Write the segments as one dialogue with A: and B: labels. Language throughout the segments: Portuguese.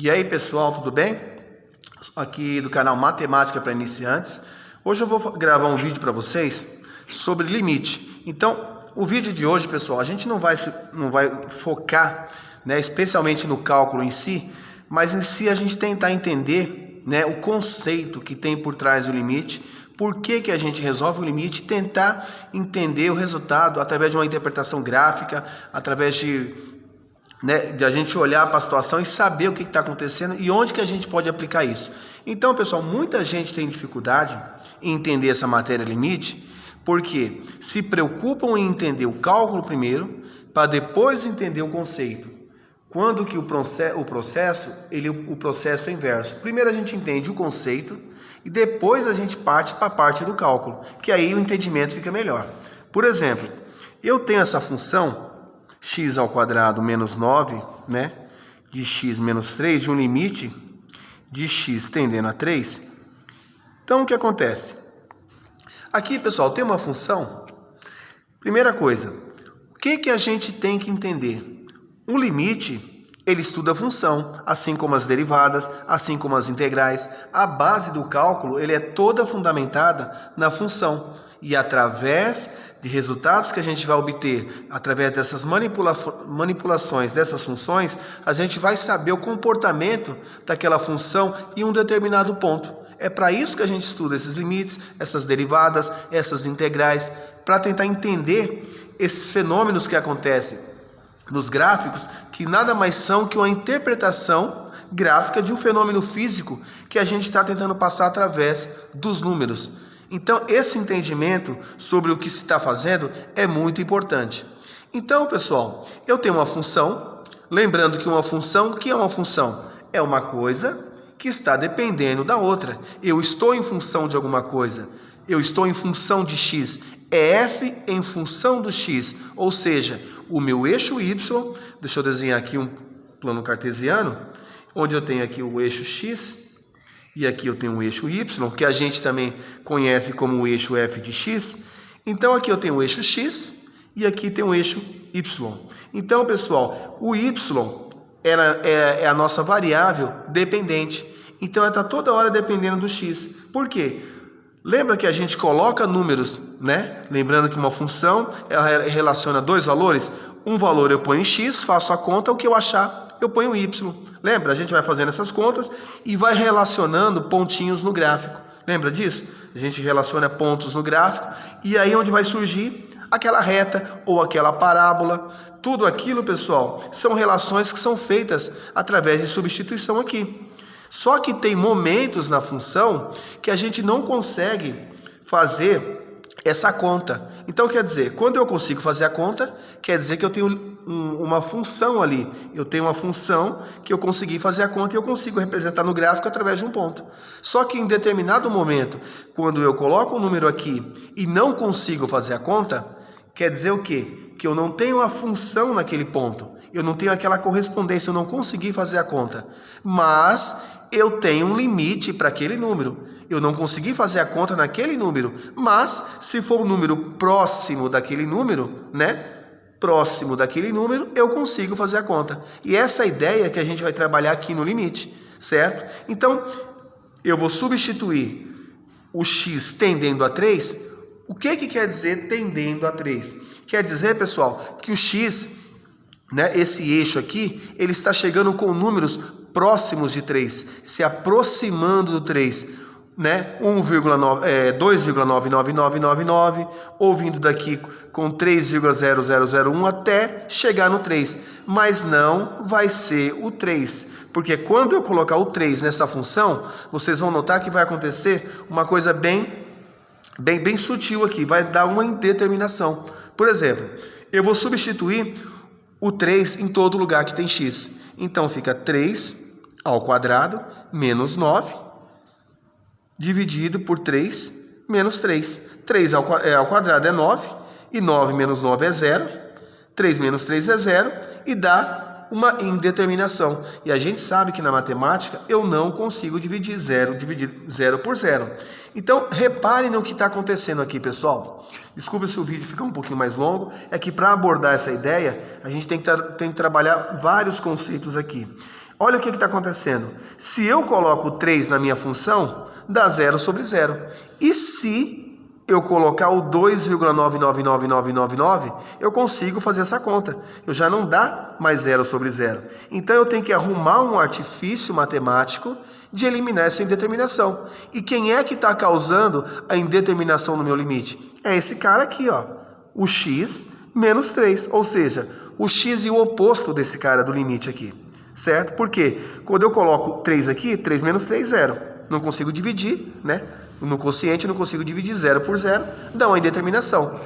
A: E aí pessoal, tudo bem? Aqui do canal Matemática para Iniciantes. Hoje eu vou gravar um vídeo para vocês sobre limite. Então, o vídeo de hoje, pessoal, a gente não vai focar, especialmente no cálculo em si, mas em si a gente tentar entender, o conceito que tem por trás do limite, por que a gente resolve o limite, tentar entender o resultado através de uma interpretação gráfica, através de a gente olhar para a situação e saber o que está acontecendo e onde que a gente pode aplicar isso. Então, pessoal, muita gente tem dificuldade em entender essa matéria limite, porque se preocupam em entender o cálculo primeiro, para depois entender o conceito. Quando que o processo é inverso. Primeiro a gente entende o conceito e depois a gente parte para a parte do cálculo, que aí o entendimento fica melhor. Por exemplo, eu tenho essa função x ao quadrado menos 9, de x menos 3, de um limite de x tendendo a 3. Então, o que acontece? Aqui, pessoal, tem uma função. Primeira coisa, o que a gente tem que entender? Um limite, ele estuda a função, assim como as derivadas, assim como as integrais. A base do cálculo, ele é toda fundamentada na função. E através de resultados que a gente vai obter, através dessas manipulações dessas funções, a gente vai saber o comportamento daquela função em um determinado ponto. É para isso que a gente estuda esses limites, essas derivadas, essas integrais, para tentar entender esses fenômenos que acontecem nos gráficos, que nada mais são que uma interpretação gráfica de um fenômeno físico que a gente está tentando passar através dos números. Então, esse entendimento sobre o que se está fazendo é muito importante. Então, pessoal, eu tenho uma função, lembrando que uma função, o que é uma função? É uma coisa que está dependendo da outra. Eu estou em função de alguma coisa, eu estou em função de x, é f em função do x, ou seja, o meu eixo y, deixa eu desenhar aqui um plano cartesiano, onde eu tenho aqui o eixo x, e aqui eu tenho o eixo y, que a gente também conhece como o eixo f de x. Então, aqui eu tenho o eixo x e aqui tem o eixo y. Então, pessoal, o y é a nossa variável dependente. Então, ela está toda hora dependendo do x. Por quê? Lembra que a gente coloca números, Lembrando que uma função, ela relaciona dois valores. Um valor eu ponho em x, faço a conta, o que eu achar, eu ponho em y. Lembra? A gente vai fazendo essas contas e vai relacionando pontinhos no gráfico. Lembra disso? A gente relaciona pontos no gráfico e aí onde vai surgir aquela reta ou aquela parábola. Tudo aquilo, pessoal, são relações que são feitas através de substituição aqui. Só que tem momentos na função que a gente não consegue fazer essa conta. Então, quer dizer, quando eu consigo fazer a conta, quer dizer que eu tenho uma função ali. Eu tenho uma função que eu consegui fazer a conta e eu consigo representar no gráfico através de um ponto. Só que em determinado momento, quando eu coloco um número aqui e não consigo fazer a conta, quer dizer o quê? Que eu não tenho a função naquele ponto. Eu não tenho aquela correspondência, eu não consegui fazer a conta. Mas eu tenho um limite para aquele número. Eu não consegui fazer a conta naquele número, mas se for um número próximo daquele número, próximo daquele número, eu consigo fazer a conta. E essa é a ideia que a gente vai trabalhar aqui no limite, certo? Então, eu vou substituir o x tendendo a 3. O que quer dizer tendendo a 3? Quer dizer, pessoal, que o x, esse eixo aqui, ele está chegando com números próximos de 3, se aproximando do 3. 2,99999, ou vindo daqui com 3,0001 até chegar no 3, mas não vai ser o 3, porque quando eu colocar o 3 nessa função, vocês vão notar que vai acontecer uma coisa bem sutil aqui, vai dar uma indeterminação. Por exemplo, eu vou substituir o 3 em todo lugar que tem x, então fica 3 ao quadrado menos 9, dividido por 3 menos 3. 3 ao quadrado é 9, e 9 menos 9 é 0. 3 menos 3 é 0, e dá uma indeterminação. E a gente sabe que na matemática eu não consigo dividir 0 por 0. Então, reparem no que está acontecendo aqui, pessoal. Desculpa se o vídeo ficar um pouquinho mais longo, é que para abordar essa ideia, a gente tem que trabalhar vários conceitos aqui. Olha o que está acontecendo. Se eu coloco 3 na minha função, dá 0 sobre 0. E se eu colocar o 2,999999, eu consigo fazer essa conta. Eu já não dá mais 0 sobre 0. Então eu tenho que arrumar um artifício matemático de eliminar essa indeterminação. E quem é que está causando a indeterminação no meu limite? É esse cara aqui, ó, o x menos 3. Ou seja, o x e o oposto desse cara do limite aqui. Certo? Porque quando eu coloco 3 aqui, 3 menos 3, 0. Não consigo dividir, né? No quociente eu não consigo dividir 0 por 0, dá uma indeterminação.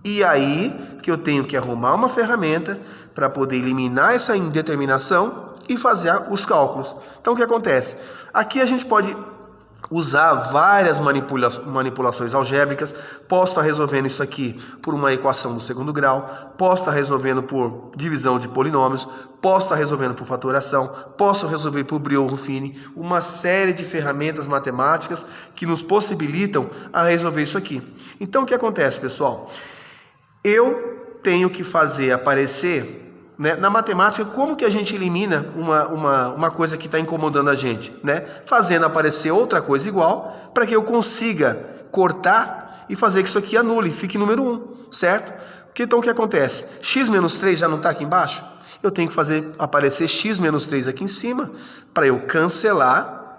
A: E aí que eu tenho que arrumar uma ferramenta para poder eliminar essa indeterminação e fazer os cálculos. Então o que acontece? Aqui a gente pode usar várias manipulações algébricas. Posso estar resolvendo isso aqui por uma equação do segundo grau, posso estar resolvendo por divisão de polinômios, posso estar resolvendo por fatoração, posso resolver por Briot-Ruffini, uma série de ferramentas matemáticas que nos possibilitam a resolver isso aqui. Então o que acontece, pessoal? Eu tenho que fazer aparecer, né, na matemática, como que a gente elimina uma coisa que está incomodando a gente, né? Fazendo aparecer outra coisa igual, para que eu consiga cortar e fazer que isso aqui anule, fique número 1, certo? Porque então o que acontece? X menos 3 já não está aqui embaixo? Eu tenho que fazer aparecer x menos 3 aqui em cima, para eu cancelar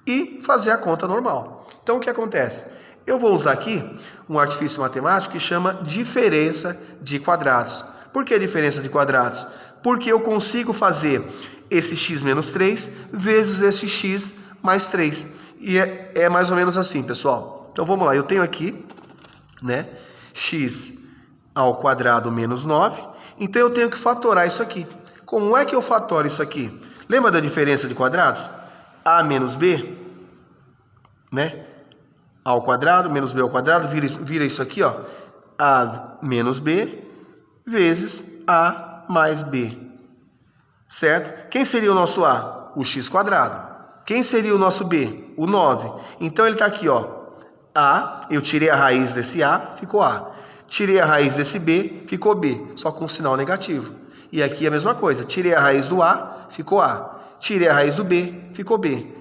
A: e fazer a conta normal. Então o que acontece? Eu vou usar aqui um artifício matemático que chama diferença de quadrados. Por que a diferença de quadrados? Porque eu consigo fazer esse x menos 3 vezes esse x mais 3. E é mais ou menos assim, pessoal. Então vamos lá, eu tenho aqui, né, x ao quadrado menos 9. Então eu tenho que fatorar isso aqui. Como é que eu fatoro isso aqui? Lembra da diferença de quadrados? A menos b, né? A ao quadrado menos b ao quadrado vira isso aqui, ó, a menos b vezes A mais B, certo? Quem seria o nosso A? O x quadrado. Quem seria o nosso B? O 9. Então ele está aqui, ó, A, eu tirei a raiz desse A, ficou A. Tirei a raiz desse B, ficou B, só com sinal negativo. E aqui a mesma coisa, tirei a raiz do A, ficou A. Tirei a raiz do B, ficou B,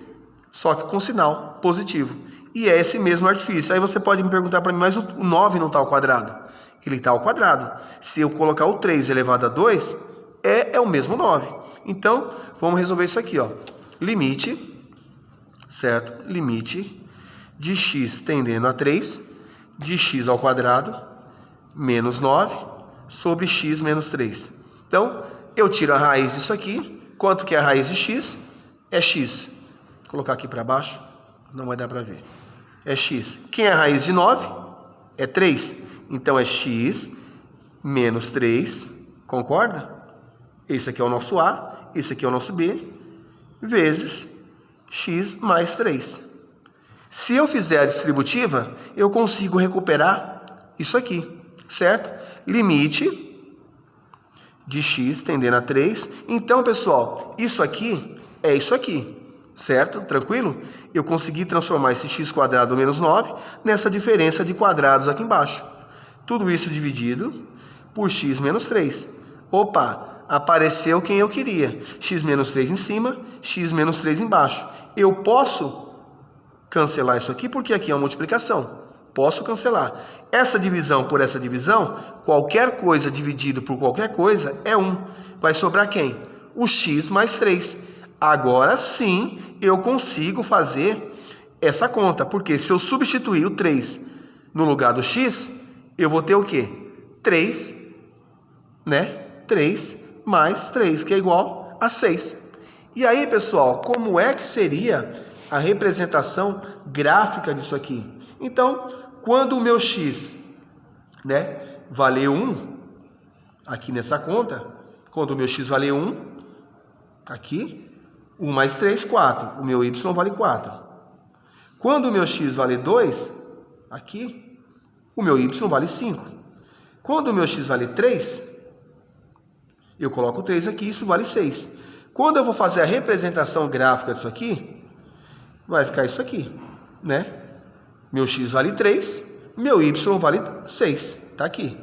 A: só que com sinal positivo. E é esse mesmo artifício. Aí você pode me perguntar para mim, mas o 9 não está ao quadrado? Ele está ao quadrado. Se eu colocar o 3 elevado a 2, é o mesmo 9. Então, vamos resolver isso aqui, ó. Limite, certo? Limite de x tendendo a 3, de x ao quadrado, menos 9, sobre x menos 3. Então, eu tiro a raiz disso aqui. Quanto que é a raiz de x? É x. Vou colocar aqui para baixo, não vai dar para ver. É x. Quem é a raiz de 9? É 3. Então é x menos 3, concorda? Esse aqui é o nosso A, esse aqui é o nosso B, vezes x mais 3. Se eu fizer a distributiva, eu consigo recuperar isso aqui, certo? Limite de x tendendo a 3. Então, pessoal, isso aqui é isso aqui, certo? Tranquilo? Eu consegui transformar esse x quadrado menos 9 nessa diferença de quadrados aqui embaixo. Tudo isso dividido por x menos 3. Opa, apareceu quem eu queria. X menos 3 em cima, x menos 3 embaixo. Eu posso cancelar isso aqui, porque aqui é uma multiplicação. Posso cancelar. Essa divisão por essa divisão, qualquer coisa dividido por qualquer coisa é 1. Vai sobrar quem? O x mais 3. Agora sim eu consigo fazer essa conta, porque se eu substituir o 3 no lugar do x, eu vou ter o quê? 3, né? 3 mais 3, que é igual a 6. E aí, pessoal, como é que seria a representação gráfica disso aqui? Então, quando o meu x, né, valer 1, aqui nessa conta, quando o meu x valer 1, aqui, 1 mais 3, 4. O meu y vale 4. Quando o meu x vale 2, aqui, o meu y vale 5. Quando o meu x vale 3, eu coloco 3 aqui, isso vale 6. Quando eu vou fazer a representação gráfica disso aqui, vai ficar isso aqui, né? Meu x vale 3, meu y vale 6, tá aqui.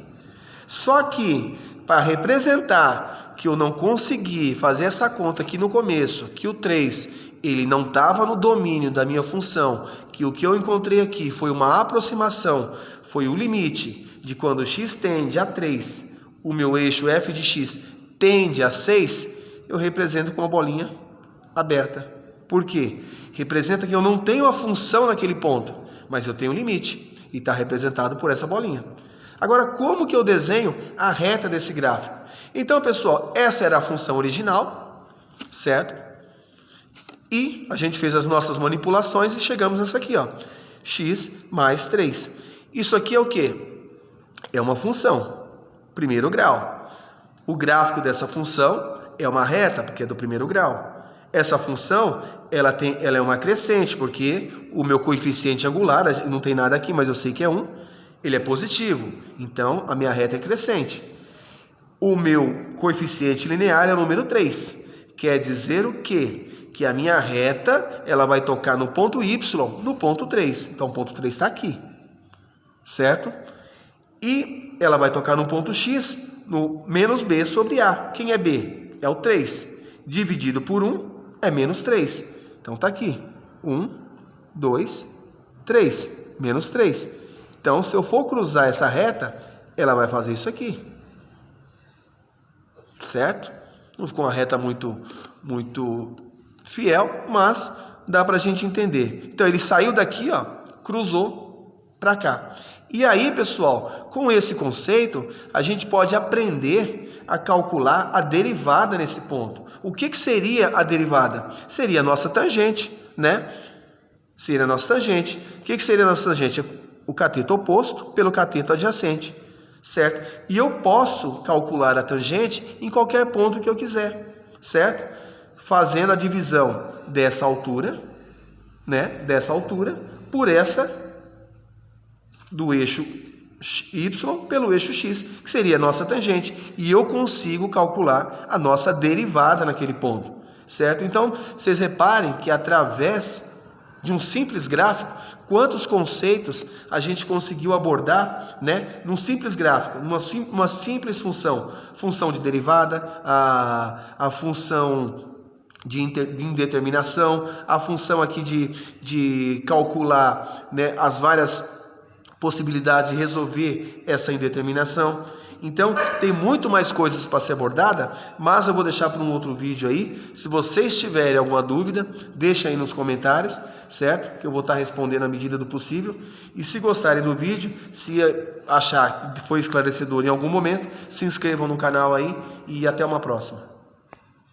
A: Só que, para representar que eu não consegui fazer essa conta aqui no começo, que o 3 ele não estava no domínio da minha função, que o que eu encontrei aqui foi uma aproximação, foi o limite de quando x tende a 3, o meu eixo f de x tende a 6, eu represento com uma bolinha aberta. Por quê? Representa que eu não tenho a função naquele ponto, mas eu tenho um limite, e está representado por essa bolinha. Agora, como que eu desenho a reta desse gráfico? Então, pessoal, essa era a função original, certo? E a gente fez as nossas manipulações e chegamos nessa aqui, ó, x mais 3. Isso aqui é o quê? É uma função, primeiro grau. O gráfico dessa função é uma reta, porque é do primeiro grau. Essa função, ela é uma crescente, porque o meu coeficiente angular, não tem nada aqui, mas eu sei que é 1, ele é positivo. Então, a minha reta é crescente. O meu coeficiente linear é o número 3. Quer dizer o quê? Que a minha reta, ela vai tocar no ponto Y, no ponto 3. Então, o ponto 3 está aqui, certo? E ela vai tocar no ponto X, no menos B sobre A. Quem é B? É o 3. Dividido por 1 é menos 3. Então, está aqui. 1, 2, 3. Menos 3. Então, se eu for cruzar essa reta, ela vai fazer isso aqui. Certo? Não ficou uma reta muito fiel, mas dá para a gente entender. Então, ele saiu daqui, ó, cruzou para cá. E aí, pessoal, com esse conceito, a gente pode aprender a calcular a derivada nesse ponto. O que seria a derivada? Seria a nossa tangente, né? Seria a nossa tangente. O que seria a nossa tangente? O cateto oposto pelo cateto adjacente, certo? E eu posso calcular a tangente em qualquer ponto que eu quiser, certo? Fazendo a divisão dessa altura, né? Dessa altura por essa do eixo y pelo eixo x, que seria a nossa tangente. E eu consigo calcular a nossa derivada naquele ponto, certo? Então, vocês reparem que através de um simples gráfico, quantos conceitos a gente conseguiu abordar, né? Num simples gráfico, uma simples função. Função de derivada, a função de indeterminação, a função aqui de calcular, né, as várias possibilidades de resolver essa indeterminação. Então, tem muito mais coisas para ser abordada, mas eu vou deixar para um outro vídeo aí. Se vocês tiverem alguma dúvida, deixa aí nos comentários, certo? Que eu vou estar respondendo à medida do possível. E se gostarem do vídeo, se achar que foi esclarecedor em algum momento, se inscrevam no canal aí e até uma próxima.